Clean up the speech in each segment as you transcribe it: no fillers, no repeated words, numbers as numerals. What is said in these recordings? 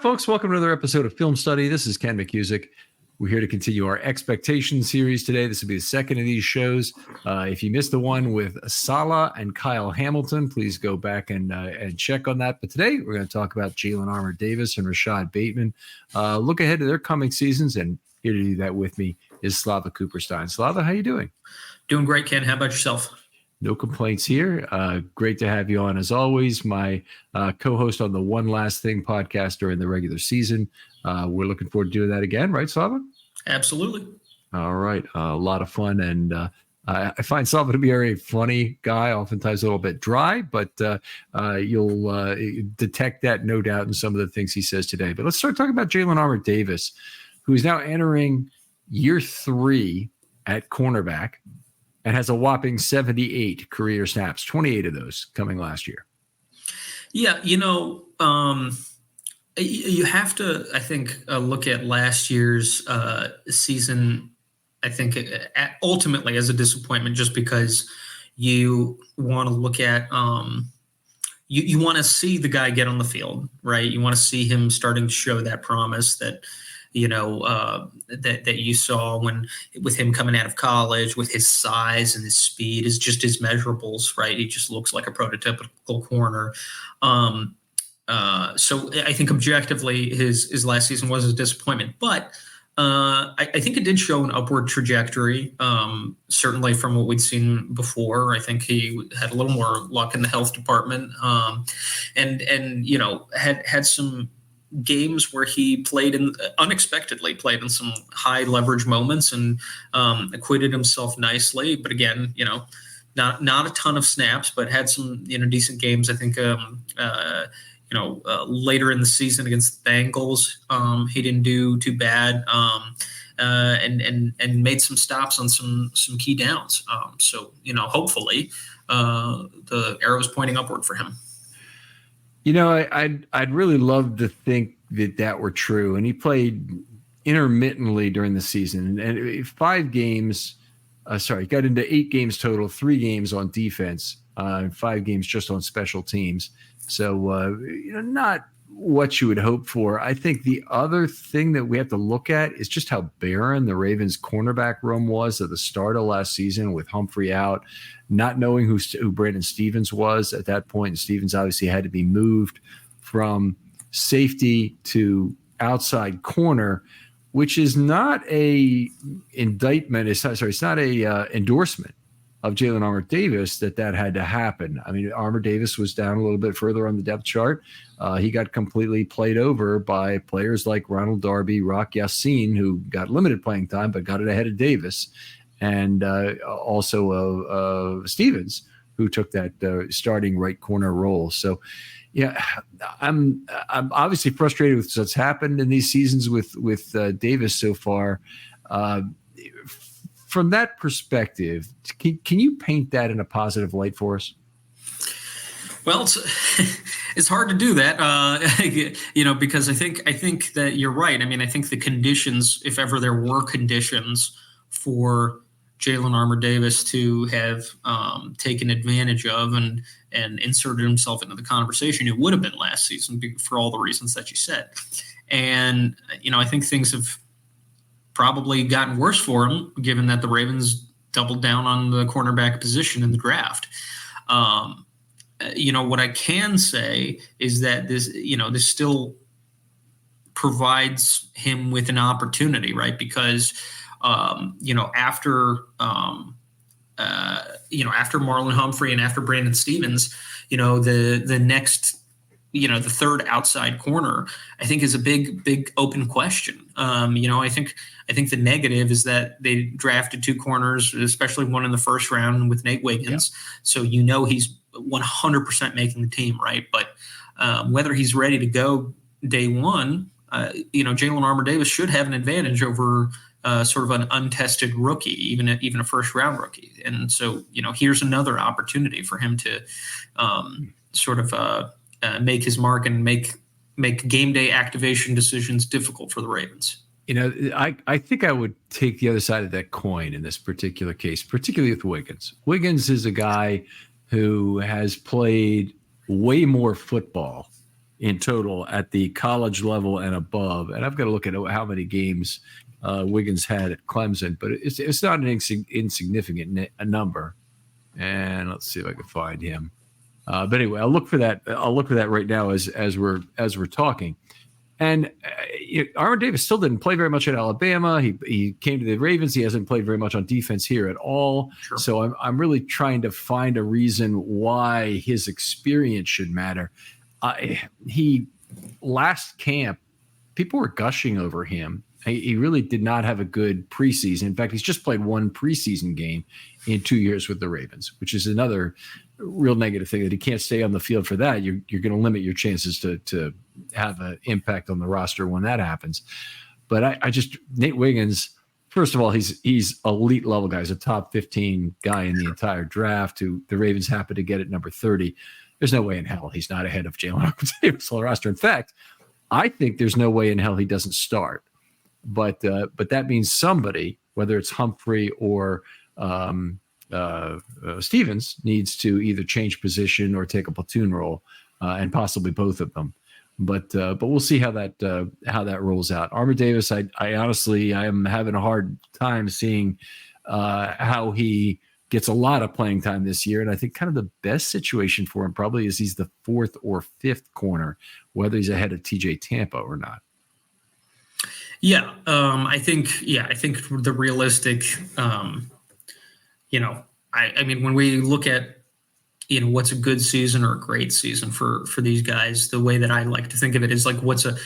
folks. Welcome to another episode of Film Study. This is Ken McCusick. We're here to continue our expectation series today. This will be the second of these shows. If you missed the one with Salah and Kyle Hamilton, please go back and check on that. But today we're going to talk about Jalyn Armour-Davis and Rashod Bateman. Look ahead to their coming seasons, and here to do that with me is Slava Cooperstein. Slava, how you doing? Doing great, Ken. How about yourself? No complaints here. Great to have you on as always. My co-host on the One Last Thing podcast during the regular season. We're looking forward to doing that again, right, Slava? Absolutely. All right. A lot of fun. And I find Slava to be a very funny guy, oftentimes a little bit dry, but you'll detect that, no doubt, in some of the things he says today. But let's start talking about Jalyn Armour-Davis, who is now entering year 3 at cornerback and has a whopping 78 career snaps, 28 of those coming last year. Yeah, you have to, I think, look at last year's season, I think, ultimately as a disappointment, just because you want to look at you want to see the guy get on the field, right? You want to see him starting to show that promise that that you saw with him coming out of college, with his size and his speed, is just his measurables, right? He just looks like a prototypical corner. So I think objectively his last season was a disappointment, but I think it did show an upward trajectory, certainly from what we'd seen before. I think he had a little more luck in the health department, and had some games where he unexpectedly played in some high leverage moments and acquitted himself nicely. But again, not a ton of snaps, but had some decent games. I think later in the season against the Bengals, he didn't do too bad, and made some stops on some key downs. So hopefully the arrow is pointing upward for him. I'd really love to think that were true. And he played intermittently during the season, and 5 games. He got into 8 games total, 3 games on defense, 5 games just on special teams. So, not what you would hope for. I think the other thing that we have to look at is just how barren the Ravens cornerback room was at the start of last season, with Humphrey out, not knowing who Brandon Stevens was at that point. And Stevens obviously had to be moved from safety to outside corner, which is not a indictment. It's not a endorsement of Jalyn Armour-Davis that had to happen. I mean, Armour-Davis was down a little bit further on the depth chart. He got completely played over by players like Ronald Darby, Rock Yassin, who got limited playing time but got it ahead of Davis, and also Stevens, who took that starting right corner role. So, yeah, I'm obviously frustrated with what's happened in these seasons with Davis so far. From that perspective, can you paint that in a positive light for us? Well, it's hard to do that, because I think that you're right. I mean, I think the conditions, if ever there were conditions for Jalyn Armour-Davis to have taken advantage of and inserted himself into the conversation, it would have been last season for all the reasons that you said. And, I think things have probably gotten worse for him, given that the Ravens doubled down on the cornerback position in the draft. What I can say is that this still provides him with an opportunity, right? Because, after Marlon Humphrey and after Brandon Stevens, the next, the third outside corner, I think, is a big open question. I think the negative is that they drafted 2 corners, especially one in the first round with Nate Wiggins. Yeah. So he's 100% making the team, right? But whether he's ready to go day one, Jalyn Armour-Davis should have an advantage over sort of an untested rookie, even a first round rookie. And so, here's another opportunity for him to make his mark and make game day activation decisions difficult for the Ravens. I think I would take the other side of that coin in this particular case, particularly with Wiggins. Wiggins is a guy who has played way more football in total at the college level and above. And I've got to look at how many games Wiggins had at Clemson, but it's not an insignificant number. And let's see if I can find him. But anyway, I'll look for that. I'll look for that right now as we're talking. And Armour-Davis still didn't play very much at Alabama. He came to the Ravens. He hasn't played very much on defense here at all. Sure. So I'm really trying to find a reason why his experience should matter. He last camp, people were gushing over him. He really did not have a good preseason. In fact, he's just played one preseason game in 2 years with the Ravens, which is another real negative thing, that he can't stay on the field for that. You're going to limit your chances to have an impact on the roster when that happens. But Nate Wiggins, first of all, he's elite level guy. He's a top 15 guy in the entire draft, who the Ravens happen to get at number 30. There's no way in hell he's not ahead of Jalyn Armour-Davis on the roster. In fact, I think there's no way in hell he doesn't start. But that means somebody, whether it's Humphrey or Stevens, needs to either change position or take a platoon role, and possibly both of them. But we'll see how that rolls out. Armour-Davis, I honestly am having a hard time seeing how he gets a lot of playing time this year, and I think kind of the best situation for him probably is he's the 4th or 5th corner, whether he's ahead of TJ Tampa or not. Yeah, I think the realistic, I mean, when we look at, what's a good season or a great season for these guys, the way that I like to think of it is like, what's a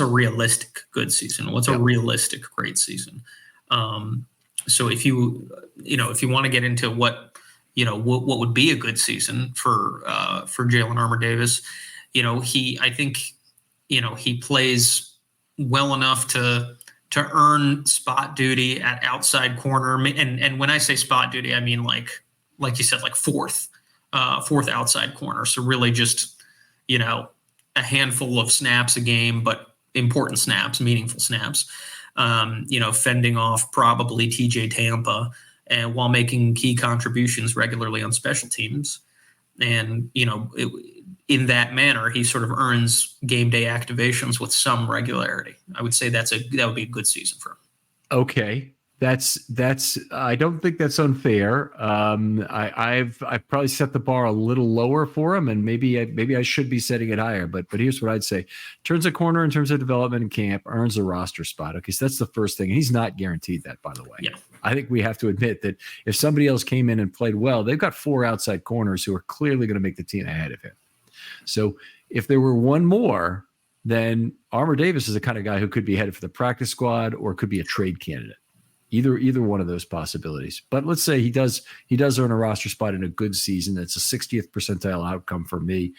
realistic good season? What's a realistic great season? So if you want to get into what would be a good season for Jalyn Armour-Davis, he plays well enough to earn spot duty at outside corner. And when I say spot duty, I mean like you said, like fourth outside corner. So really just, a handful of snaps a game, but important snaps, meaningful snaps, fending off probably TJ Tampa, and while making key contributions regularly on special teams. And, in that manner, he sort of earns game day activations with some regularity. I would say that would be a good season for him. Okay. That's I don't think that's unfair. I've probably set the bar a little lower for him, and maybe I should be setting it higher. But here's what I'd say: turns a corner in terms of development in camp, earns a roster spot. Okay, so that's the first thing, and he's not guaranteed that, by the way. Yeah. I think we have to admit that if somebody else came in and played well, they've got 4 outside corners who are clearly going to make the team ahead of him. So if there were one more, then Armour-Davis is the kind of guy who could be headed for the practice squad or could be a trade candidate. Either one of those possibilities. But let's say he does earn a roster spot in a good season. That's a 60th percentile outcome for me.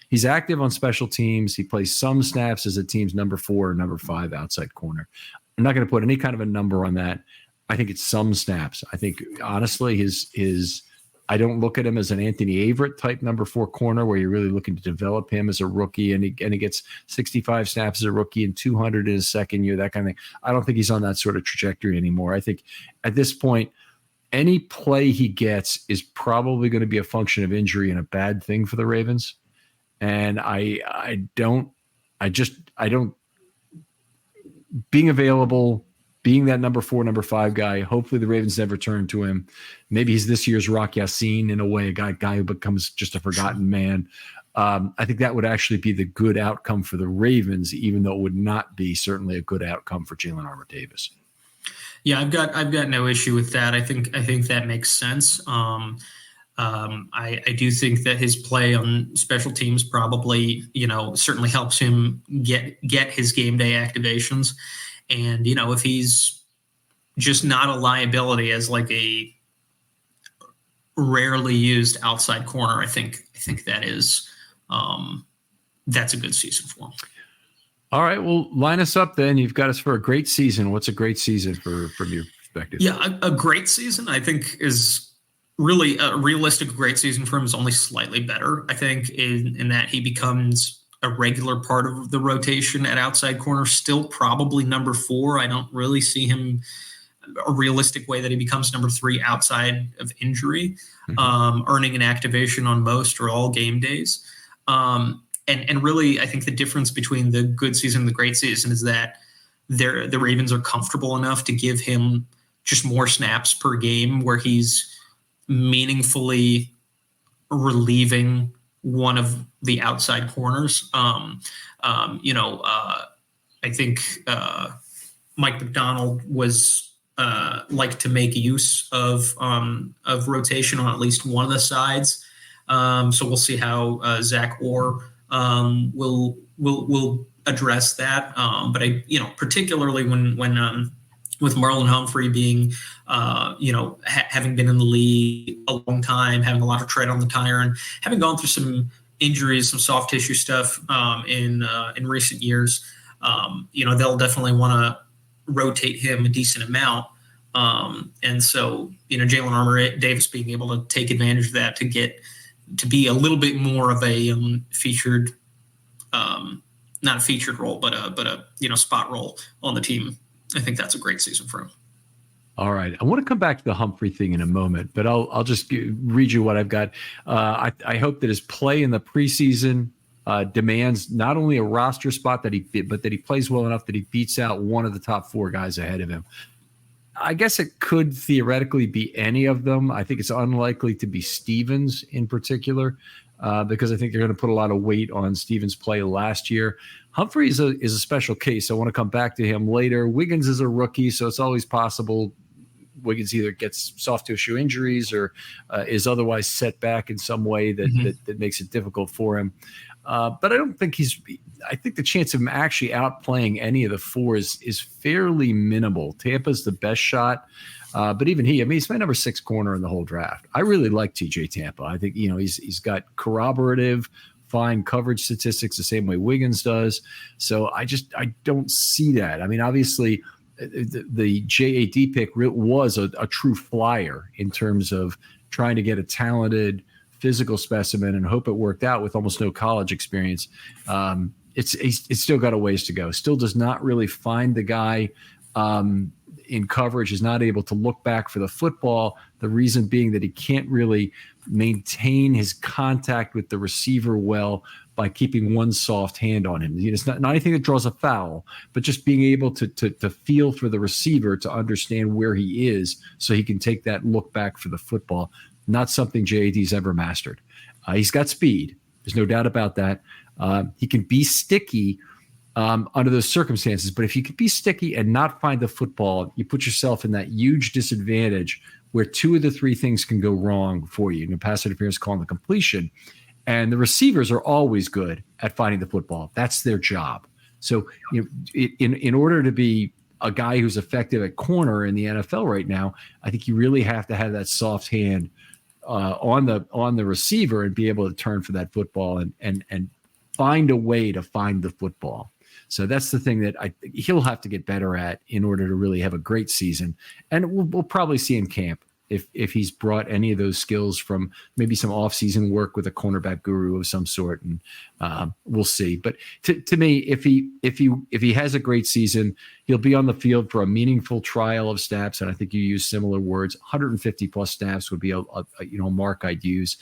He's active on special teams. He plays some snaps as a team's number 4 or number 5 outside corner. I'm not going to put any kind of a number on that. I think it's some snaps. I think honestly his I don't look at him as an Anthony Averett type number 4 corner where you're really looking to develop him as a rookie, and he gets 65 snaps as a rookie and 200 in his second year, that kind of thing. I don't think he's on that sort of trajectory anymore. I think at this point, any play he gets is probably going to be a function of injury and a bad thing for the Ravens. And I don't being available, being that number 4, number 5 guy, hopefully the Ravens never turn to him. Maybe he's this year's Rock Yassin in a way, a guy who becomes just a forgotten man. I think that would actually be the good outcome for the Ravens, even though it would not be certainly a good outcome for Jalyn Armour-Davis. Yeah, I've got no issue with that. I think that makes sense. I do think that his play on special teams probably, certainly helps him get his game day activations. And, if he's just not a liability as like a rarely used outside corner, I think that is that's a good season for him. All right. Well, line us up then. You've got us for a great season. What's a great season from your perspective? Yeah, a great season, I think, is really a realistic great season for him is only slightly better, I think, in that he becomes a regular part of the rotation at outside corner, still probably number 4. I don't really see him a realistic way that he becomes number 3 outside of injury, earning an activation on most or all game days. And and really, I think the difference between the good season and the great season is that the Ravens are comfortable enough to give him just more snaps per game where he's meaningfully relieving one of the outside corners. I think Mike McDonald was like to make use of rotation on at least one of the sides. So we'll see how Zach Orr will address that. But particularly when with Marlon Humphrey being, having been in the league a long time, having a lot of tread on the tire, and having gone through some injuries, some soft tissue stuff in recent years, they'll definitely want to rotate him a decent amount. And so, Jalyn Armour-Davis being able to take advantage of that to be a little bit more of a featured, not a featured role, but a spot role on the team. I think that's a great season for him. All right. I want to come back to the Humphrey thing in a moment, but I'll just read you what I've got. I hope that his play in the preseason demands not only a roster spot but that he plays well enough that he beats out one of the top 4 guys ahead of him. I guess it could theoretically be any of them. I think it's unlikely to be Stevens in particular, because I think they're going to put a lot of weight on Stevens' play last year. Humphrey is a special case. I want to come back to him later. Wiggins is a rookie, so it's always possible Wiggins either gets soft tissue injuries or is otherwise set back in some way that makes it difficult for him. But I don't think I think the chance of him actually outplaying any of the 4 is fairly minimal. Tampa's the best shot. But even he's my number 6 corner in the whole draft. I really like TJ Tampa. I think, he's got corroborative, fine coverage statistics the same way Wiggins does. So I don't see that. I mean, obviously the JAD pick was a true flyer in terms of trying to get a talented physical specimen and hope it worked out with almost no college experience. It's still got a ways to go. Still does not really find the guy in coverage, is not able to look back for the football. The reason being that he can't really maintain his contact with the receiver well by keeping one soft hand on him. It's not anything that draws a foul, but just being able to feel for the receiver, to understand where he is so he can take that look back for the football. Not something JAD's ever mastered. He's got speed. There's no doubt about that. He can be sticky under those circumstances, but if you can be sticky and not find the football, you put yourself in that huge disadvantage where 2 of the 3 things can go wrong for you. Pass interference, call, and the completion. And the receivers are always good at finding the football. That's their job. So, in order to be a guy who's effective at corner in the NFL right now, I think you really have to have that soft hand on the receiver and be able to turn for that football and find a way to find the football. So that's the thing that he'll have to get better at in order to really have a great season. And we'll probably see in camp if he's brought any of those skills from maybe some off-season work with a cornerback guru of some sort, and we'll see. But to me, if he has a great season, he'll be on the field for a meaningful trial of snaps, and I think you use similar words. 150 plus snaps would be a mark I'd use,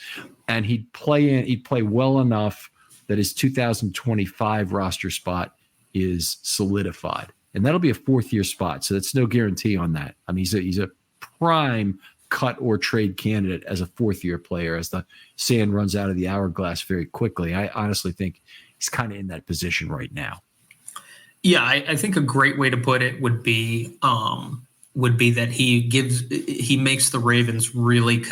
and he'd play well enough that his 2025 roster spot is solidified, and that'll be a 4th-year spot. So that's no guarantee on that. I mean, he's a prime cut or trade candidate as a 4th-year player as the sand runs out of the hourglass very quickly. I honestly think he's kind of in that position right now. Yeah, I think a great way to put it would be that he makes the Ravens really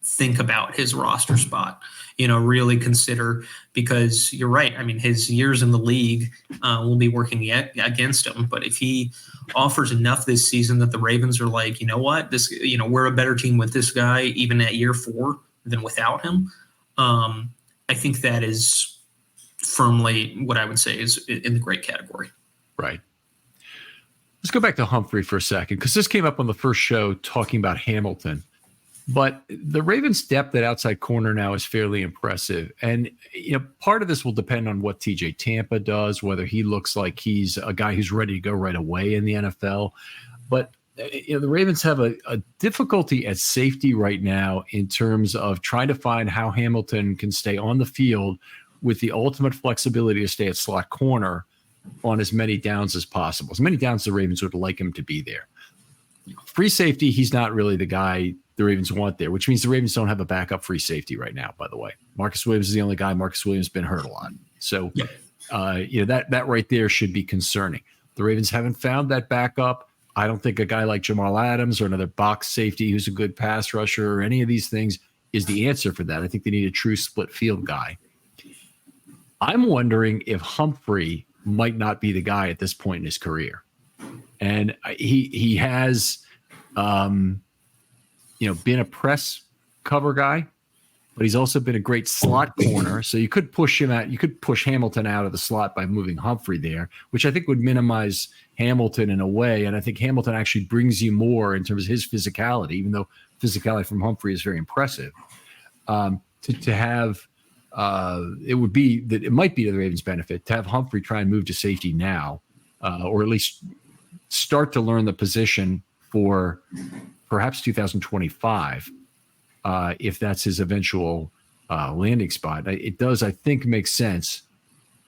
think about his roster spot. Really consider, because you're right. I mean, his years in the league will be working against him. But if he offers enough this season that the Ravens are like, you know what, we're a better team with this guy, even at year 4 than without him. I think that is firmly what I would say is in the great category. Right. Let's go back to Humphrey for a second, because this came up on the first show talking about Hamilton. But the Ravens' depth at outside corner now is fairly impressive. And, part of this will depend on what TJ Tampa does, whether he looks like he's a guy who's ready to go right away in the NFL. But, the Ravens have a difficulty at safety right now in terms of trying to find how Hamilton can stay on the field with the ultimate flexibility to stay at slot corner on as many downs as possible. As many downs the Ravens would like him to be there. Free safety, he's not really the guy the Ravens want there, which means the Ravens don't have a backup free safety right now, by the way. Marcus Williams is the only guy. Marcus Williams has been hurt a lot. So, that right there should be concerning. The Ravens haven't found that backup. I don't think a guy like Jamal Adams or another box safety who's a good pass rusher or any of these things is the answer for that. I think they need a true split field guy. I'm wondering if Humphrey might not be the guy at this point in his career. And he has, been a press cover guy, but he's also been a great slot corner. So you could push him out. You could push Hamilton out of the slot by moving Humphrey there, which I think would minimize Hamilton in a way. And I think Hamilton actually brings you more in terms of his physicality, even though physicality from Humphrey is very impressive. To have, it might be to the Ravens' benefit to have Humphrey try and move to safety now, or at least start to learn the position for perhaps 2025, if that's his eventual landing spot. It does, I think, make sense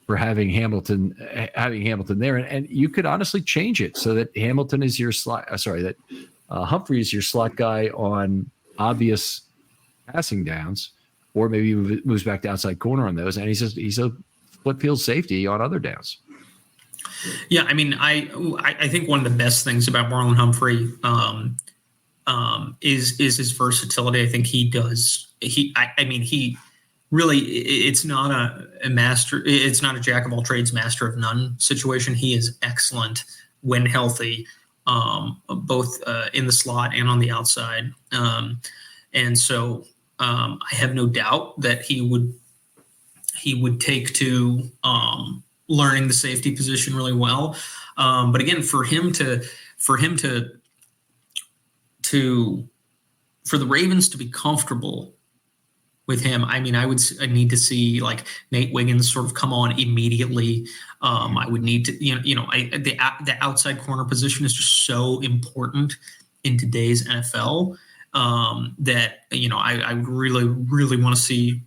for having Hamilton there, and you could honestly change it so that Hamilton is your slot. That Humphrey is your slot guy on obvious passing downs, or maybe he moves back to outside corner on those, and he's a split field safety on other downs. Yeah, I mean, I think one of the best things about Marlon Humphrey is his versatility. I think he does. He really, it's not a master. It's not a jack of all trades, master of none situation. He is excellent when healthy, both in the slot and on the outside. And so I have no doubt that he would take to learning the safety position really well. But again, for the Ravens to be comfortable with him, I mean, I need to see like Nate Wiggins sort of come on immediately. I would need to, the outside corner position is just so important in today's NFL that, I would really, really want to see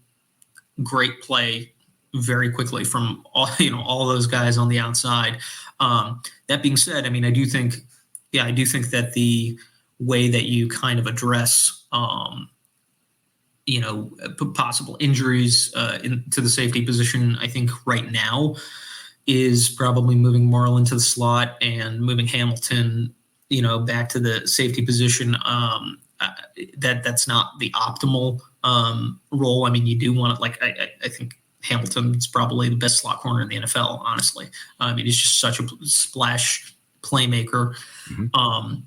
great play very quickly from all those guys on the outside. That being said, I mean, I do think that the way that you kind of address, possible injuries to the safety position, I think right now is probably moving Marlon to the slot and moving Hamilton, back to the safety position. That's not the optimal role. I mean, you do want to, I think Hamilton's probably the best slot corner in the NFL, honestly. I mean, he's just such a splash playmaker. Mm-hmm.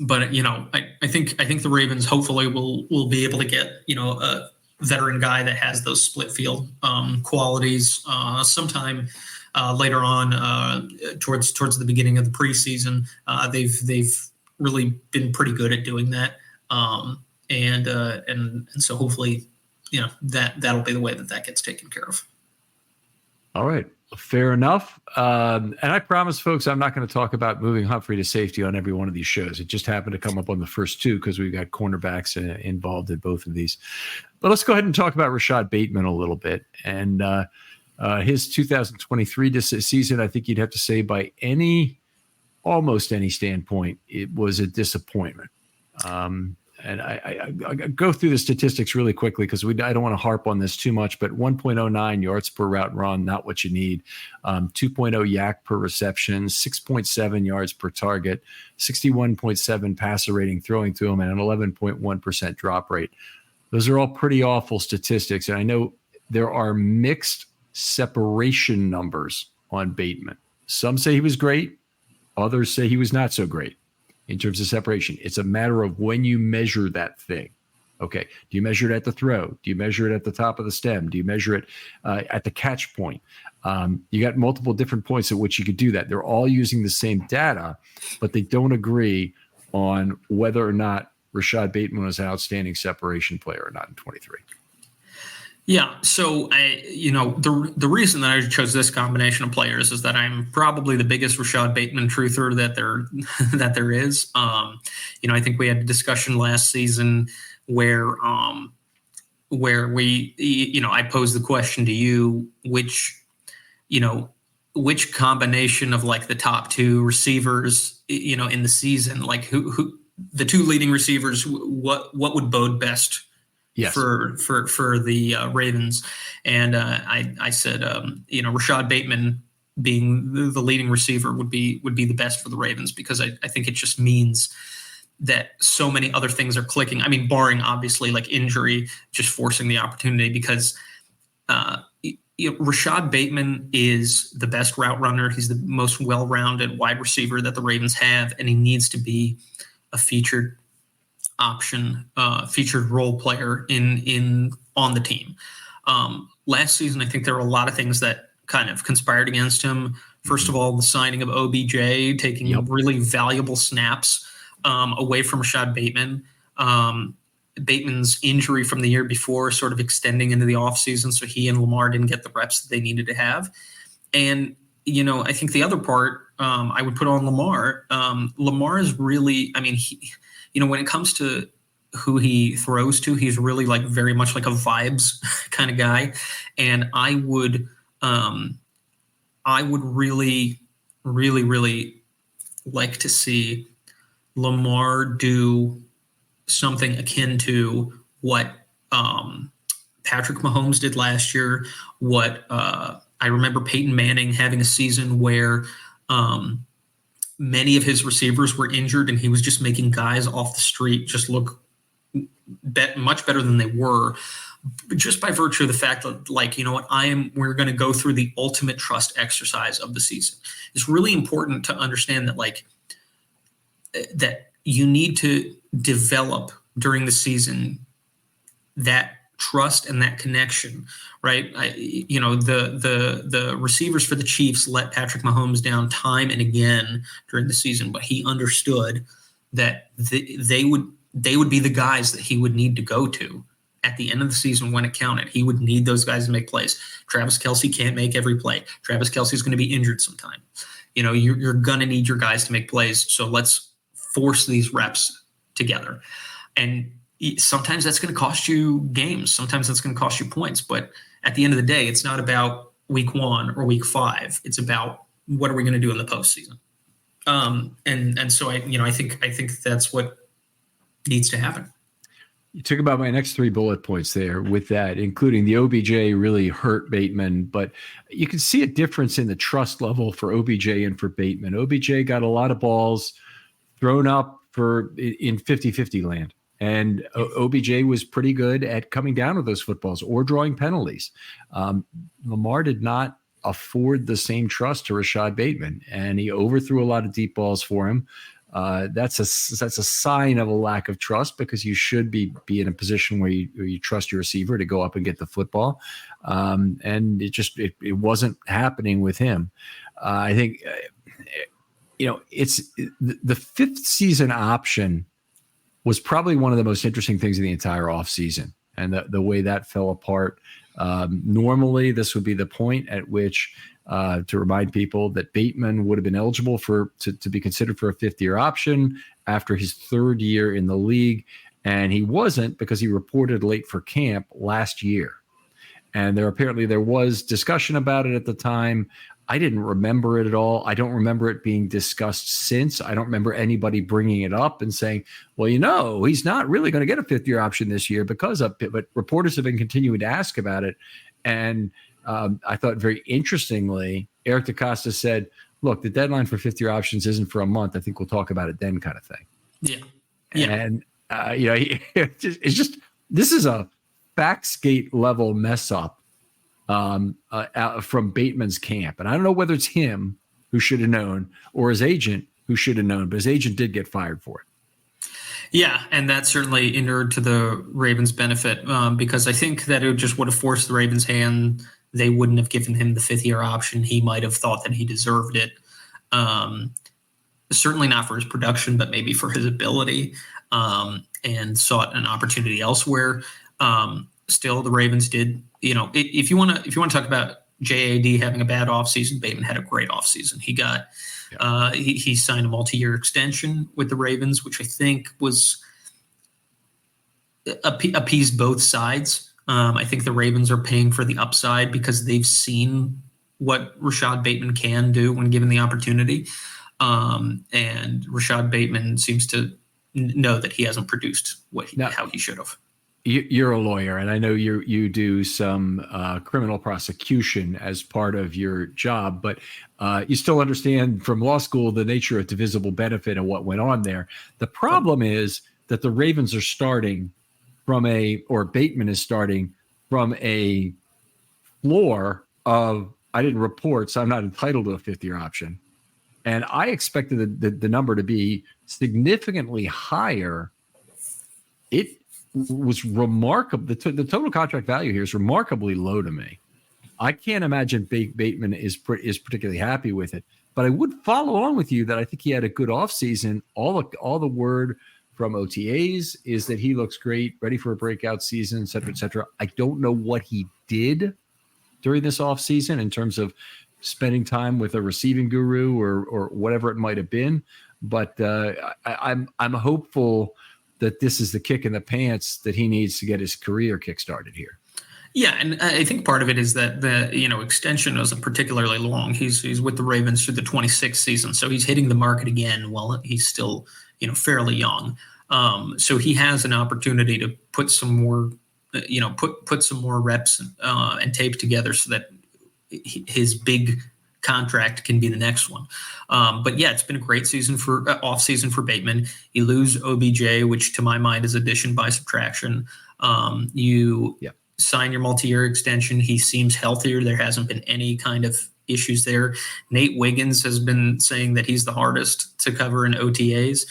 But I think the Ravens hopefully will be able to get a veteran guy that has those split field qualities sometime later on towards the beginning of the preseason. They've really been pretty good at doing that, and so hopefully that'll be the way that gets taken care of. All right. Fair enough. And I promise, folks, I'm not going to talk about moving Humphrey to safety on every one of these shows. It just happened to come up on the first two because we've got cornerbacks involved in both of these. But let's go ahead and talk about Rashod Bateman a little bit. And his 2023 season, I think you'd have to say by almost any standpoint, it was a disappointment. And I go through the statistics really quickly because I don't want to harp on this too much, but 1.09 yards per route run, not what you need. 2.0 yak per reception, 6.7 yards per target, 61.7 passer rating throwing to him, and an 11.1% drop rate. Those are all pretty awful statistics. And I know there are mixed separation numbers on Bateman. Some say he was great. Others say he was not so great. In terms of separation, it's a matter of when you measure that thing. Okay. Do you measure it at the throw? Do you measure it at the top of the stem? Do you measure it at the catch point? You got multiple different points at which you could do that. They're all using the same data, but they don't agree on whether or not Rashod Bateman was an outstanding separation player or not in 23. Yeah. So the reason that I chose this combination of players is that I'm probably the biggest Rashod Bateman truther that there is. I think we had a discussion last season where where I pose the question to you, which combination of like the top two receivers, in the season, like who the two leading receivers, what would bode best for the Ravens? And I said, Rashod Bateman being the leading receiver would be the best for the Ravens, because I think it just means that so many other things are clicking. I mean, barring obviously like injury, just forcing the opportunity, because Rashod Bateman is the best route runner. He's the most well-rounded wide receiver that the Ravens have, and he needs to be a featured option, featured role player on the team. Last season, I think there were a lot of things that kind of conspired against him. First of all, the signing of OBJ, taking really valuable snaps away from Rashod Bateman. Bateman's injury from the year before sort of extending into the offseason, so he and Lamar didn't get the reps that they needed to have. And, I think the other part I would put on Lamar. Lamar is really, I mean, when it comes to who he throws to, he's really like very much like a vibes kind of guy. And I would really, really, really like to see Lamar do something akin to what Patrick Mahomes did last year, what I remember Peyton Manning having a season where many of his receivers were injured, and he was just making guys off the street just look much better than they were, just by virtue of the fact that, like, we're going to go through the ultimate trust exercise of the season. It's really important to understand that, like, that you need to develop during the season that trust and that connection, right? The receivers for the Chiefs let Patrick Mahomes down time and again during the season, but he understood that they would be the guys that he would need to go to at the end of the season when it counted. He would need those guys to make plays. Travis Kelce can't make every play. Travis Kelce is going to be injured sometime. You're going to need your guys to make plays, so let's force these reps together. And sometimes that's going to cost you games. Sometimes that's going to cost you points. But at the end of the day, it's not about week 1 or week 5. It's about what are we going to do in the postseason. And so I think that's what needs to happen. You took about my next 3 bullet points there with that, including the OBJ really hurt Bateman, but you can see a difference in the trust level for OBJ and for Bateman. OBJ got a lot of balls thrown up in 50-50 land. And OBJ was pretty good at coming down with those footballs or drawing penalties. Lamar did not afford the same trust to Rashod Bateman, and he overthrew a lot of deep balls for him. That's a sign of a lack of trust, because you should be in a position where you trust your receiver to go up and get the football. And it wasn't happening with him. I think, it's the 5th season option was probably one of the most interesting things in the entire offseason, and the way that fell apart. Normally, this would be the point at which, to remind people that Bateman would have been eligible to be considered for a 5th-year option after his 3rd year in the league, and he wasn't, because he reported late for camp last year. And there was discussion about it at the time. I didn't remember it at all. I don't remember it being discussed since. I don't remember anybody bringing it up and saying, well, he's not really going to get a 5th-year option this year because of it. But reporters have been continuing to ask about it. And I thought very interestingly, Eric DeCosta said, look, the deadline for 5th-year options isn't for a month. I think we'll talk about it then, kind of thing. Yeah. And, this is a Faxgate level mess up from Bateman's camp. And I don't know whether it's him who should have known or his agent who should have known, but his agent did get fired for it. Yeah, and that certainly inured to the Ravens' benefit, because I think that it just would have forced the Ravens' hand. They wouldn't have given him the 5th-year option. He might have thought that he deserved it. Certainly not for his production, but maybe for his ability, and sought an opportunity elsewhere. Still, the Ravens did. If you want to talk about JAD having a bad offseason, Bateman had a great offseason. He got he signed a multi-year extension with the Ravens, which I think was appeased both sides. I think the Ravens are paying for the upside because they've seen what Rashod Bateman can do when given the opportunity. And Rashod Bateman seems to know that he hasn't produced how he should have. You're a lawyer, and I know you do some criminal prosecution as part of your job, but you still understand from law school the nature of divisible benefit and what went on there. The problem is that the Ravens are starting or Bateman is starting from a floor of, I didn't report, so I'm not entitled to a fifth-year option. And I expected the number to be significantly higher. It was remarkable. The total contract value here is remarkably low to me. I can't imagine Bateman is particularly happy with it. But I would follow on with you that I think he had a good offseason. All the word from OTAs is that he looks great, ready for a breakout season, et cetera, et cetera. I don't know what he did during this offseason in terms of spending time with a receiving guru or whatever it might have been. But I'm hopeful that this is the kick in the pants that he needs to get his career kickstarted here. Yeah, and I think part of it is that the extension isn't particularly long. He's with the Ravens through the 26th season, so he's hitting the market again while he's still fairly young. So he has an opportunity to put some more put some more reps and tape together so that his big contract can be the next one. But yeah, it's been a great season off season for Bateman. You lose OBJ, which to my mind is addition by subtraction. Sign your multi-year extension. He seems healthier. There hasn't been any kind of issues there. Nate Wiggins has been saying that he's the hardest to cover in OTAs,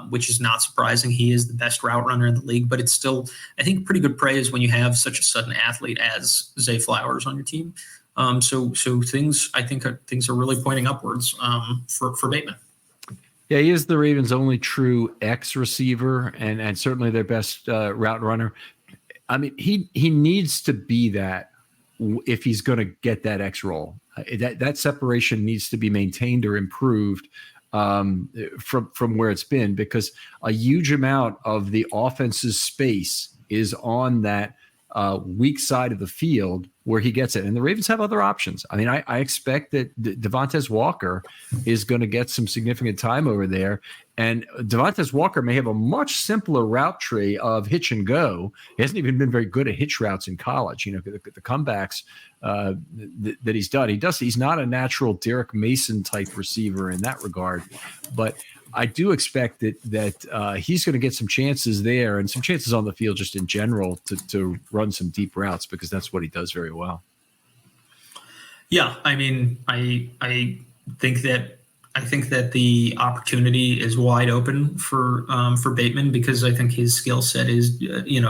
which is not surprising. He is the best route runner in the league, but it's still, I think, pretty good praise when you have such a sudden athlete as Zay Flowers on your team. So things are really pointing upwards for Bateman. Yeah, he is the Ravens' only true X receiver and certainly their best route runner. I mean, he needs to be that if he's going to get that X role. That separation needs to be maintained or improved from where it's been, because a huge amount of the offense's space is on that weak side of the field where he gets it. And the Ravens have other options. I mean, I expect that Devontae Walker is going to get some significant time over there. And Devontae Walker may have a much simpler route tree of hitch and go. He hasn't even been very good at hitch routes in college. The comebacks that he's done. He's not a natural Derek Mason type receiver in that regard. But I do expect that he's going to get some chances there and some chances on the field just in general to run some deep routes, because that's what he does very well. Yeah, I mean, I think that the opportunity is wide open for Bateman, because I think his skill set is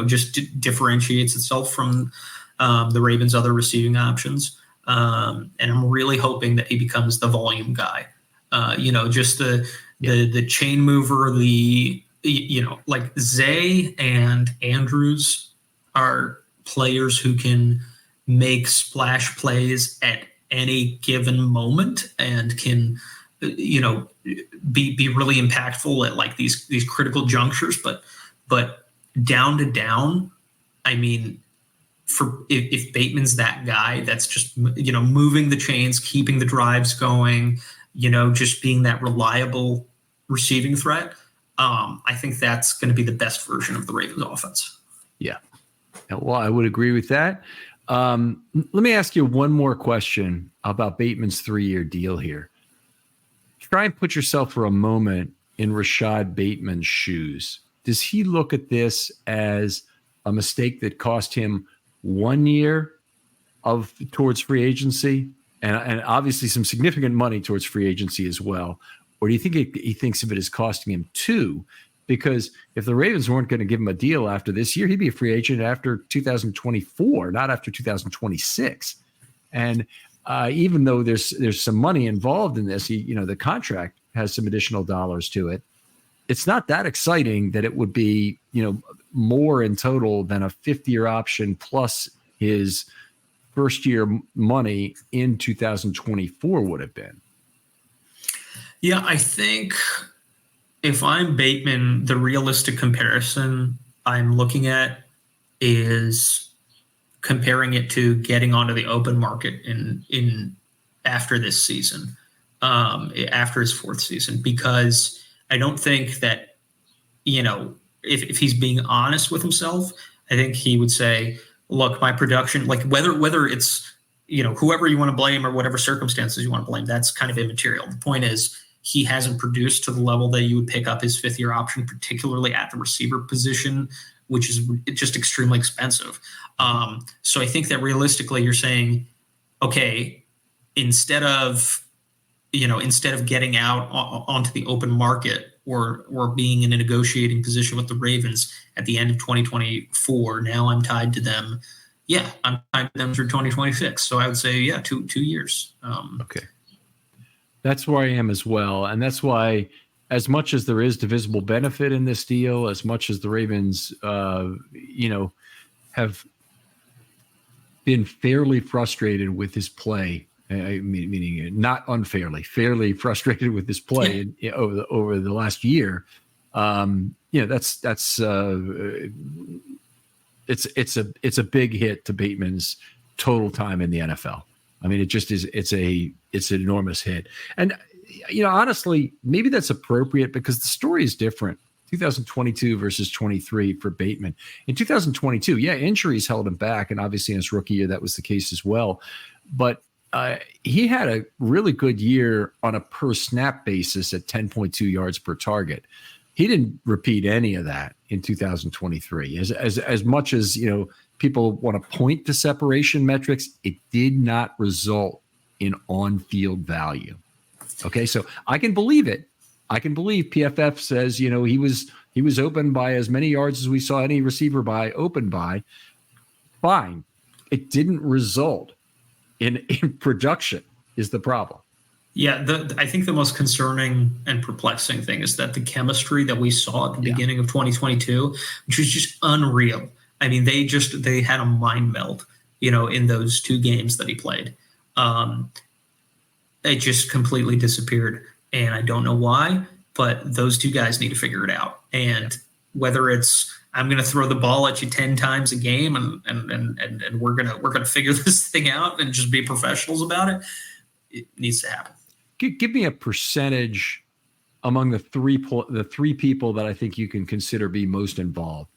just differentiates itself from the Ravens' other receiving options, and I'm really hoping that he becomes the volume guy. Just the chain mover, like Zay and Andrews are players who can make splash plays at any given moment and can, be really impactful at like these critical junctures. But down to down, I mean, if Bateman's that guy, that's just, moving the chains, keeping the drives going, just being that reliable receiving threat, I think that's going to be the best version of the Ravens offense. Yeah. Well, I would agree with that. Let me ask you one more question about Bateman's 3-year deal here. Try and put yourself for a moment in Rashod Bateman's shoes. Does he look at this as a mistake that cost him 1 year towards free agency and obviously some significant money towards free agency as well? Or do you think he thinks of it as costing him 2? Because if the Ravens weren't going to give him a deal after this year, he'd be a free agent after 2024, not after 2026. And even though there's some money involved in this, the contract has some additional dollars to it. It's not that exciting that it would be, more in total than a 5th-year option plus his first-year money in 2024 would have been. Yeah, I think if I'm Bateman, the realistic comparison I'm looking at is comparing it to getting onto the open market in after this season, after his fourth season, because I don't think that, if he's being honest with himself, I think he would say, look, my production, like whether it's, whoever you want to blame or whatever circumstances you want to blame, that's kind of immaterial. The point is, he hasn't produced to the level that you would pick up his fifth-year option, particularly at the receiver position, which is just extremely expensive. So I think that realistically you're saying, okay, instead of getting out onto the open market or being in a negotiating position with the Ravens at the end of 2024, now I'm tied to them. Yeah, I'm tied to them through 2026. So I would say, yeah, 2 years. Okay. That's where I am as well. And that's why, as much as there is divisible benefit in this deal, as much as the Ravens, have been fairly frustrated with his play, meaning not unfairly, fairly frustrated with his play over the last year. It's a big hit to Bateman's total time in the NFL. I mean, it just is. It's an enormous hit, and honestly, maybe that's appropriate because the story is different. 2022 versus 23 for Bateman. In 2022, injuries held him back, and obviously in his rookie year that was the case as well. But he had a really good year on a per snap basis at 10.2 yards per target. He didn't repeat any of that in 2023. As much as people want to point to separation metrics, it did not result in on-field value. Okay, so I can believe it. I can believe PFF says he was open by as many yards as we saw any receiver open by. Fine, it didn't result in production is the problem. Yeah, I think the most concerning and perplexing thing is that the chemistry that we saw at the beginning of 2022, which was just unreal. I mean, they had a mind meld, in those 2 games that he played. It just completely disappeared, and I don't know why, but those 2 guys need to figure it out. And whether it's I'm going to throw the ball at you 10 times a game, and we're gonna figure this thing out and just be professionals about it, it needs to happen. Give me a percentage among the three people that I think you can consider be most involved.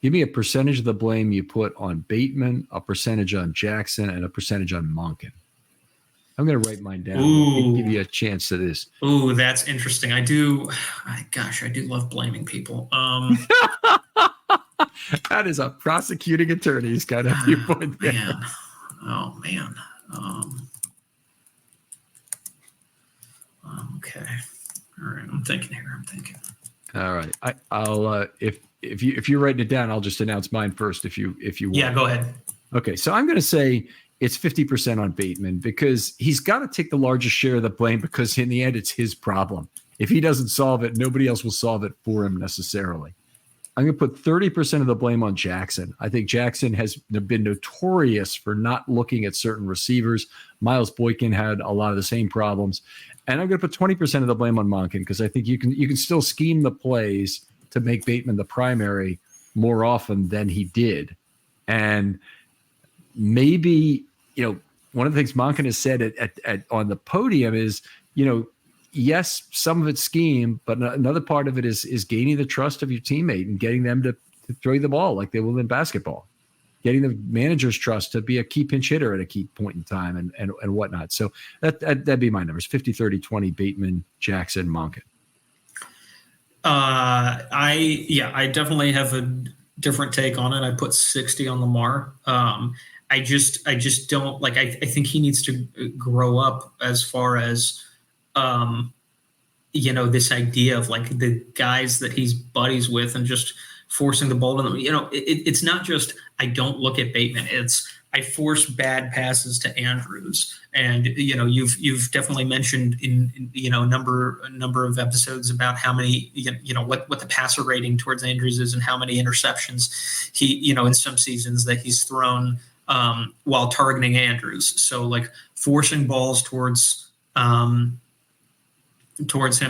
Give me a percentage of the blame you put on Bateman, a percentage on Jackson, and a percentage on Monken. I'm going to write mine down. Give you a chance to this. Ooh, that's interesting. I do love blaming people. That is a prosecuting attorney's kind of viewpoint. Man. Oh, man. Okay. All right. I'm thinking here. All right. I'll if you're writing it down, I'll just announce mine first. If you want. Yeah, go ahead. Okay. So I'm going to say it's 50% on Bateman because he's got to take the largest share of the blame because in the end, it's his problem. If he doesn't solve it, nobody else will solve it for him necessarily. I'm going to put 30% of the blame on Jackson. I think Jackson has been notorious for not looking at certain receivers. Miles Boykin had a lot of the same problems. And I'm going to put 20% of the blame on Monken because I think you can still scheme the plays to make Bateman the primary more often than he did. And maybe, one of the things Monken has said on the podium is, yes, some of it's scheme, but another part of it is gaining the trust of your teammate and getting them to throw you the ball like they will in basketball, getting the manager's trust to be a key pinch hitter at a key point in time and whatnot. So that'd be my numbers: 50, 30, 20, Bateman, Jackson, Monken. I definitely have a different take on it. I put 60 on Lamar. I just don't like, I think he needs to grow up as far as, this idea of like the guys that he's buddies with and just forcing the ball to them. It's not just, I don't look at Bateman. It's, I force bad passes to Andrews. And, you've definitely mentioned in a number of episodes about how many, what the passer rating towards Andrews is and how many interceptions he, in some seasons that he's thrown while targeting Andrews. So like forcing balls towards him.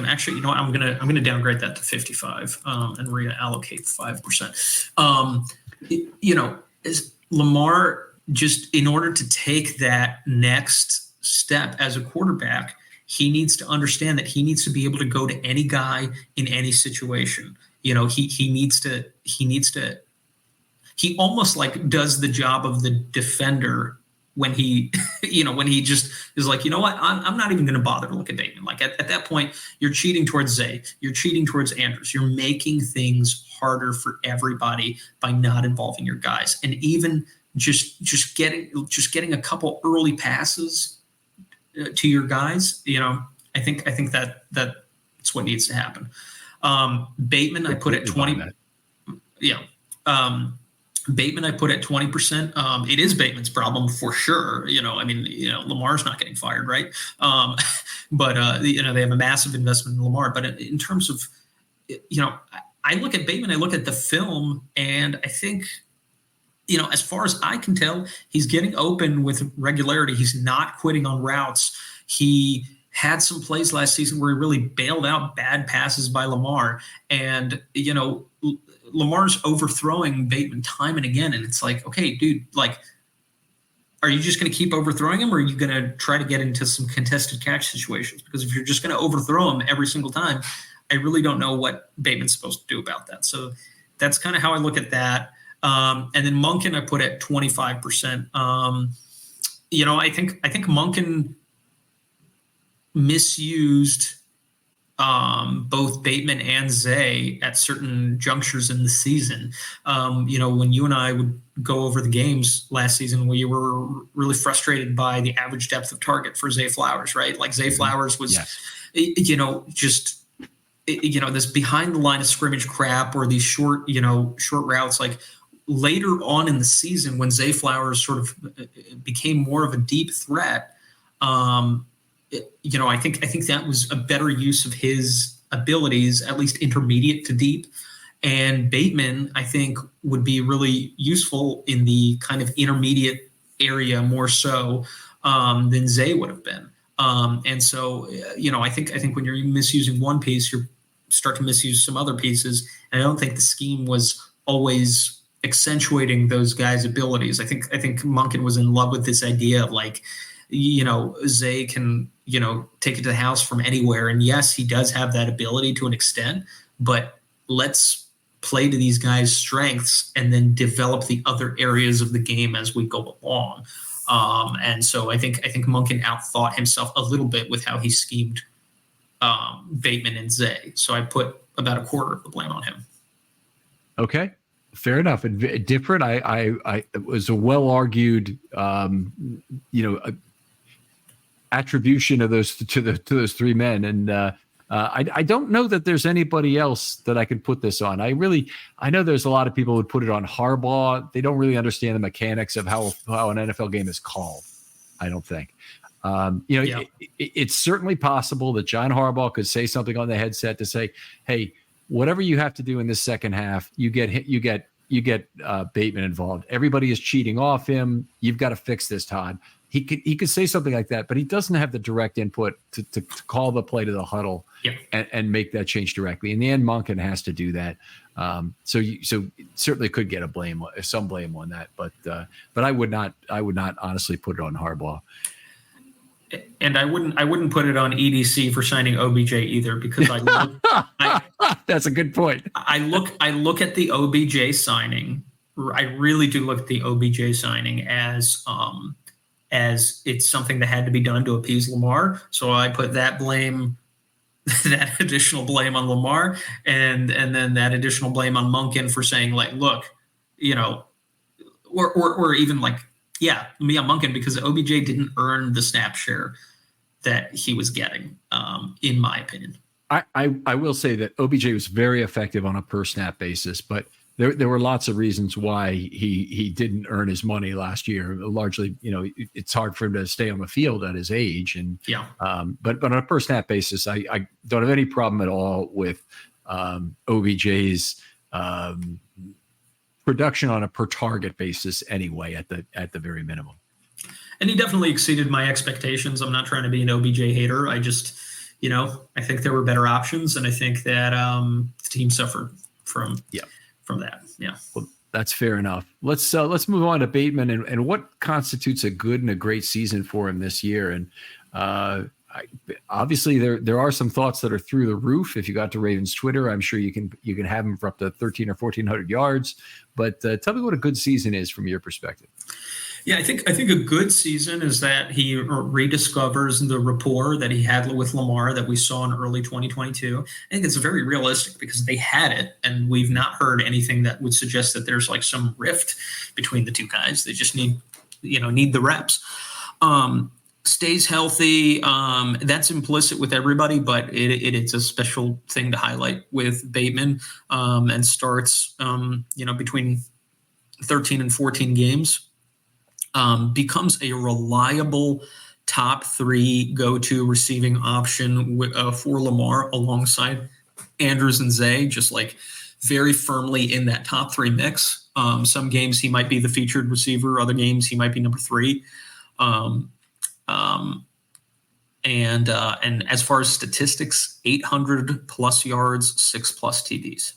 Actually, I'm gonna downgrade that to 55 and reallocate 5%. Is Lamar just in order to take that next step as a quarterback, he needs to understand that he needs to be able to go to any guy in any situation. He almost like does the job of the defender when he, when he just is like, you know what, I'm not even going to bother to look at Bateman. Like at that point, you're cheating towards Zay, you're cheating towards Andrews, you're making things harder for everybody by not involving your guys, and even just getting a couple early passes to your guys. I think that's what needs to happen. Bateman, I put at 20. Yeah. Bateman, I put at 20%. It is Bateman's problem for sure. Lamar's not getting fired, right? But they have a massive investment in Lamar. But in terms of, I look at Bateman, I look at the film, and I think, as far as I can tell, he's getting open with regularity. He's not quitting on routes. He had some plays last season where he really bailed out bad passes by Lamar. And, Lamar's overthrowing Bateman time and again. And it's like, okay, dude, like, are you just going to keep overthrowing him, or are you going to try to get into some contested catch situations? Because if you're just going to overthrow him every single time, I really don't know what Bateman's supposed to do about that. So that's kind of how I look at that. And then Monken, I put at 25%. I think Monken misused both Bateman and Zay at certain junctures in the season. When you and I would go over the games last season, we were really frustrated by the average depth of target for Zay Flowers, right? Like Zay Flowers was, this behind the line of scrimmage crap, or these short routes. Like later on in the season, when Zay Flowers sort of became more of a deep threat, I think that was a better use of his abilities, at least intermediate to deep. And Bateman, I think, would be really useful in the kind of intermediate area more so than Zay would have been. And so, I think when you're misusing one piece, you start to misuse some other pieces. And I don't think the scheme was always accentuating those guys' abilities. I think Monken was in love with this idea of like, Zay can, take it to the house from anywhere. And yes, he does have that ability to an extent, but let's play to these guys' strengths and then develop the other areas of the game as we go along. And so I think Monken outthought himself a little bit with how he schemed Bateman and Zay. So I put about a quarter of the blame on him. Okay. Fair enough. And different. It was a well-argued, attribution of those to those three men. And I don't know that there's anybody else that I can put this on. I know there's a lot of people who would put it on Harbaugh. They don't really understand the mechanics of how an NFL game is called, I don't think. It's certainly possible that John Harbaugh could say something on the headset to say, hey, whatever you have to do in this second half, you get Bateman involved. Everybody is cheating off him. You've got to fix this, Todd. He could say something like that, but he doesn't have the direct input to call the play to the huddle and make that change directly. In the end, Monken has to do that. So certainly could get some blame on that, but I would not honestly put it on Harbaugh. And I wouldn't put it on EDC for signing OBJ either, because that's a good point. I look at the OBJ signing. I really do look at the OBJ signing as it's something that had to be done to appease Lamar. So I put that additional blame on Lamar, and then that additional blame on Monken for saying like, look, or even like, yeah, me on Monken, because OBJ didn't earn the snap share that he was getting, in my opinion. I will say that OBJ was very effective on a per snap basis, but there were lots of reasons why he didn't earn his money last year. Largely, it's hard for him to stay on the field at his age, and but on a per snap basis, I don't have any problem at all with OBJ's production on a per target basis anyway, at the very minimum. And he definitely exceeded my expectations. I'm not trying to be an OBJ hater. I just, I think there were better options, and I think that the team suffered from that. Yeah. Well, That's fair enough. Let's move on to Bateman and what constitutes a good and a great season for him this year. And obviously there are some thoughts that are through the roof. If you got to Ravens Twitter, I'm sure you can have him for up to 13 or 1,400 yards. But tell me what a good season is from your perspective. Yeah, I think a good season is that he rediscovers the rapport that he had with Lamar that we saw in early 2022. I think it's very realistic because they had it, and we've not heard anything that would suggest that there's like some rift between the two guys. They just need the reps. Stays healthy. That's implicit with everybody, but it's a special thing to highlight with Bateman, and starts between 13 and 14 games. Becomes a reliable top 3 go-to receiving option for Lamar alongside Andrews and Zay, just like very firmly in that top 3 mix. Some games he might be the featured receiver, other games he might be number 3. And as far as statistics, 800 plus yards, 6 plus TDs.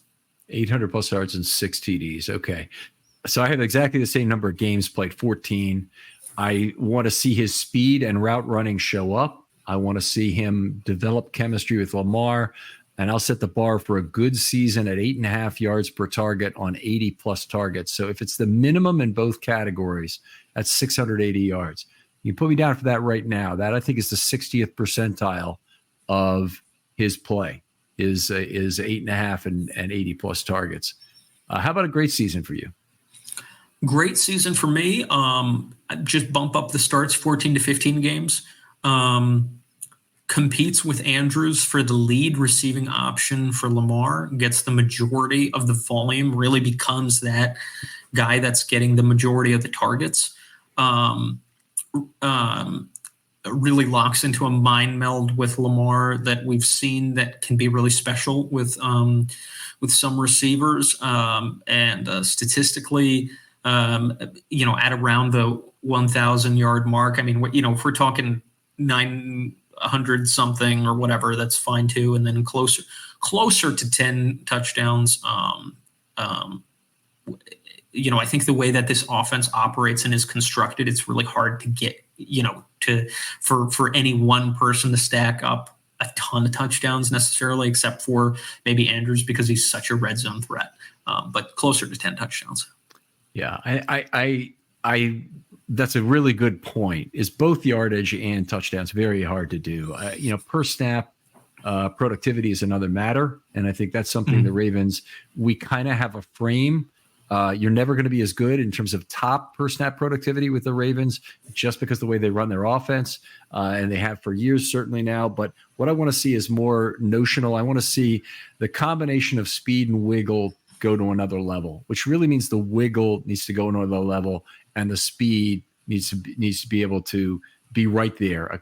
800 plus yards and 6 TDs. Okay. So I have exactly the same number of games played, 14. I want to see his speed and route running show up. I want to see him develop chemistry with Lamar, and I'll set the bar for a good season at 8.5 yards per target on 80 plus targets. So if it's the minimum in both categories, that's 680 yards. You put me down for that right now. That I think is the 60th percentile of his play is 8.5 and 80 plus targets. How about a great season for you? Great season for me. Just bump up the starts, 14 to 15 games. Competes with Andrews for the lead receiving option for Lamar, gets the majority of the volume, really becomes that guy that's getting the majority of the targets. Really locks into a mind meld with Lamar that we've seen that can be really special with some receivers. And statistically, at around the 1,000 yard mark. I mean, if we're talking 900 something or whatever, that's fine too. And then closer to 10 touchdowns. I think the way that this offense operates and is constructed, it's really hard to get, for any one person to stack up a ton of touchdowns necessarily, except for maybe Andrews because he's such a red zone threat. But closer to 10 touchdowns. Yeah, I that's a really good point. Is both yardage and touchdowns very hard to do. Per snap productivity is another matter, and I think that's something the Ravens, we kind of have a frame. You're never going to be as good in terms of top per snap productivity with the Ravens just because the way they run their offense, and they have for years certainly now. But what I want to see is more notional. I want to see the combination of speed and wiggle go to another level, which really means the wiggle needs to go to another level and the speed needs to be able to be right there. A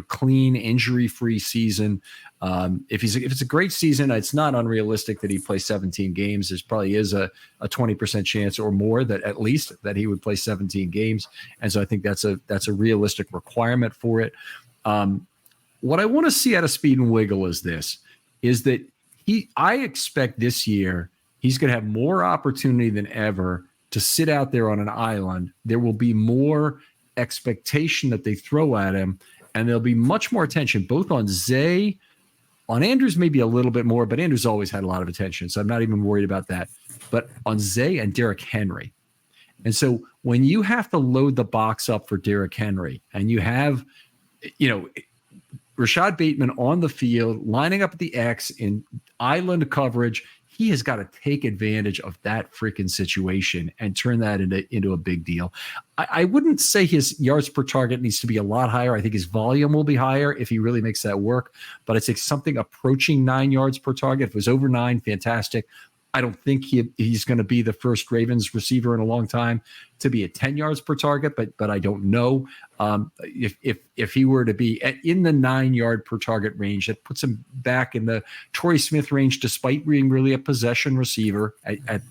clean, injury-free season. If it's a great season, it's not unrealistic that he plays 17 games. There probably is a 20% chance or more that at least that he would play 17 games. And so I think that's a realistic requirement for it. What I want to see out of speed and wiggle is that I expect this year he's going to have more opportunity than ever to sit out there on an island. There will be more expectation that they throw at him, and there'll be much more attention both on Zay, on Andrews maybe a little bit more, but Andrews always had a lot of attention, so I'm not even worried about that. But on Zay and Derrick Henry. And so when you have to load the box up for Derrick Henry and you have, Rashod Bateman on the field, lining up at the X in island coverage, he has got to take advantage of that freaking situation and turn that into a big deal. I wouldn't say his yards per target needs to be a lot higher. I think his volume will be higher if he really makes that work. But it's like something approaching 9 yards per target. If it was over 9, fantastic. I don't think he's going to be the first Ravens receiver in a long time to be at 10 yards per target, but I don't know. If he were to be in the 9 yard per target range, that puts him back in the Torrey Smith range, despite being really a possession receiver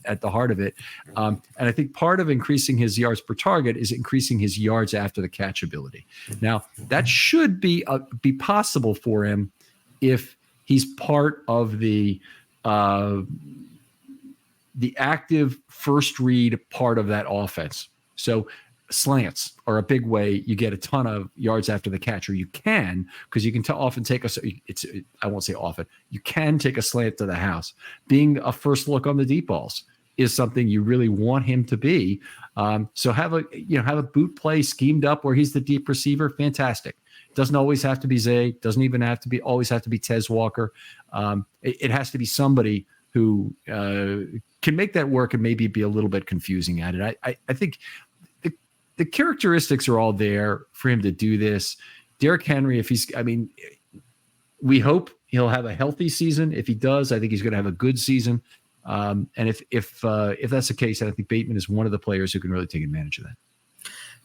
at the heart of it. And I think part of increasing his yards per target is increasing his yards after the catch ability. Now, that should be possible for him if he's part of the the active first read part of that offense. So slants are a big way you get a ton of yards after the catch, or you can, because you can often take I won't say often, you can take a slant to the house. Being a first look on the deep balls is something you really want him to be. So have a boot play schemed up where he's the deep receiver. Fantastic. Doesn't always have to be Zay. Doesn't even always have to be Tez Walker. It has to be somebody who can make that work and maybe be a little bit confusing at it. I think the characteristics are all there for him to do this. Derrick Henry, we hope he'll have a healthy season. If he does, I think he's going to have a good season. And if that's the case, I think Bateman is one of the players who can really take advantage of that.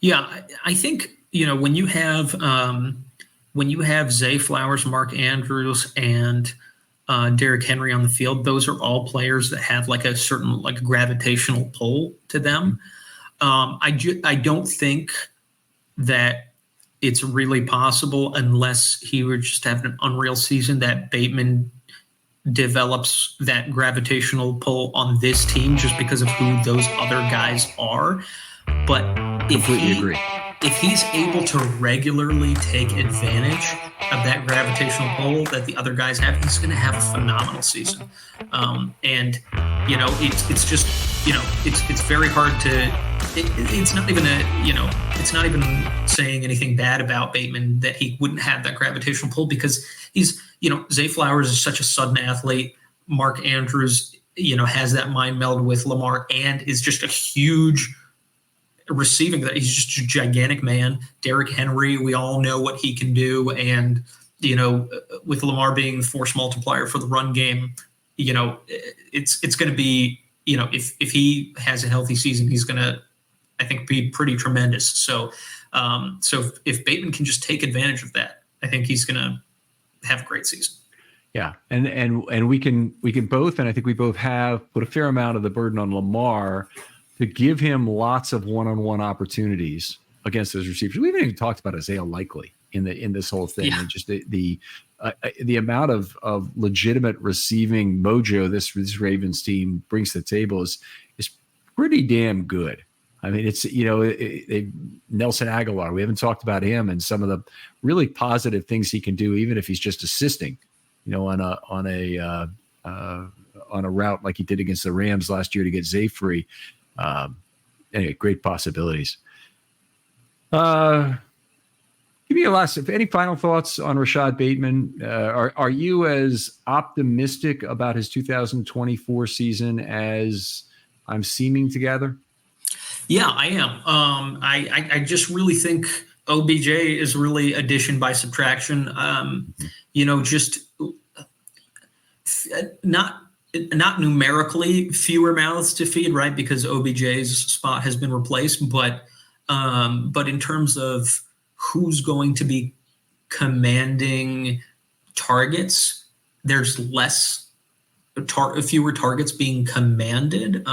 Yeah, I think, when you have Zay Flowers, Mark Andrews, and Derrick Henry on the field, those are all players that have like a certain like gravitational pull to them. I don't think that it's really possible, unless he were just having an unreal season, that Bateman develops that gravitational pull on this team just because of who those other guys are. But if he's able to regularly take advantage of that gravitational pull that the other guys have, he's going to have a phenomenal season. It's just, it's very hard to. It's not even saying anything bad about Bateman that he wouldn't have that gravitational pull, because he's, Zay Flowers is such a sudden athlete. Mark Andrews, has that mind meld with Lamar and is just a huge receiving. That he's just a gigantic man. Derrick Henry, we all know what he can do, and with Lamar being the force multiplier for the run game, it's going to be, if he has a healthy season, he's going to, I think, be pretty tremendous. So if Bateman can just take advantage of that, I think he's going to have a great season. Yeah, and we can both, and I think we both have put a fair amount of the burden on Lamar to give him lots of one-on-one opportunities against those receivers. We haven't even talked about Isaiah Likely in this whole thing, and just the amount of legitimate receiving mojo this Ravens team brings to the table is pretty damn good. I mean, it's Nelson Aguilar. We haven't talked about him and some of the really positive things he can do, even if he's just assisting, on a route like he did against the Rams last year to get Zay free. Anyway, great possibilities. Give me any final thoughts on Rashod Bateman? Are you as optimistic about his 2024 season as I'm seeming to gather? Yeah, I am. I just really think OBJ is really addition by subtraction. Just not numerically fewer mouths to feed, right? Because OBJ's spot has been replaced, but in terms of who's going to be commanding targets, there's fewer targets being commanded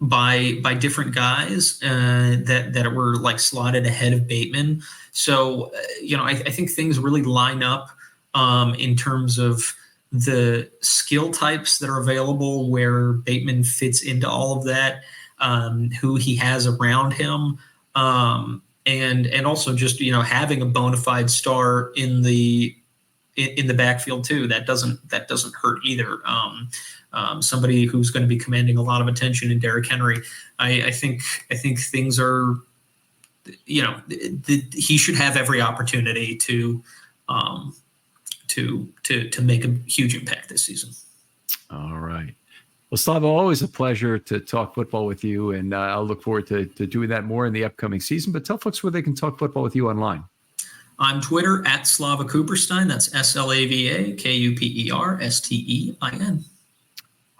by different guys that were like slotted ahead of Bateman. So I think things really line up in terms of the skill types that are available, where Bateman fits into all of that, who he has around him, and also just having a bona fide star in the backfield too. That doesn't hurt either. Somebody who's going to be commanding a lot of attention in Derrick Henry. I think things are, he should have every opportunity to make a huge impact this season. All right. Well, Slava, always a pleasure to talk football with you, and I'll look forward to doing that more in the upcoming season. But tell folks where they can talk football with you online. On Twitter at Slava Cooperstein. That's SLAVAKUPERSTEIN.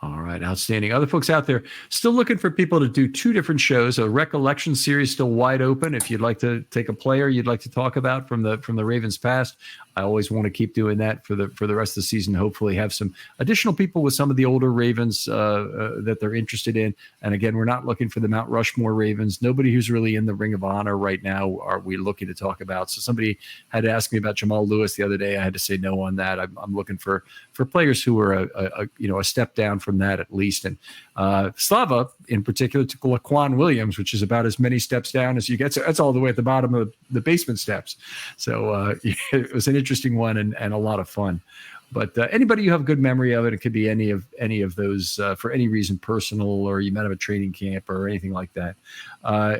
All right, outstanding. Other folks out there still looking for people to do two different shows. A recollection series still wide open. If you'd like to take a player you'd like to talk about from the Ravens past, I always want to keep doing that for the rest of the season. Hopefully have some additional people with some of the older Ravens that they're interested in. And again, we're not looking for the Mount Rushmore Ravens. Nobody who's really in the Ring of Honor right now are we looking to talk about. So somebody had asked me about Jamal Lewis the other day. I had to say no on that. I'm looking for players who are a step down from that at least. And Slava in particular took Laquan Williams, which is about as many steps down as you get. So that's all the way at the bottom of the basement steps. So it was an interesting one and a lot of fun. But anybody you have a good memory of it, it could be any of those for any reason, personal, or you met him at training camp or anything like that.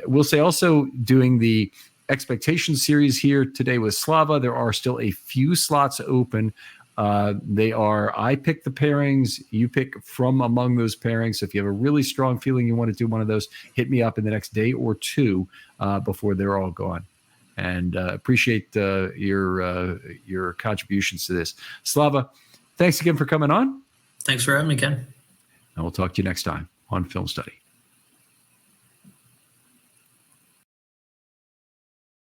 We'll say also doing the expectation series here today with Slava. There are still a few slots open. They are, I pick the pairings, you pick from among those pairings. So if you have a really strong feeling you want to do one of those, hit me up in the next day or two before they're all gone. And appreciate your contributions to this. Slava, thanks again for coming on. Thanks for having me, Ken. And we'll talk to you next time on Film Study.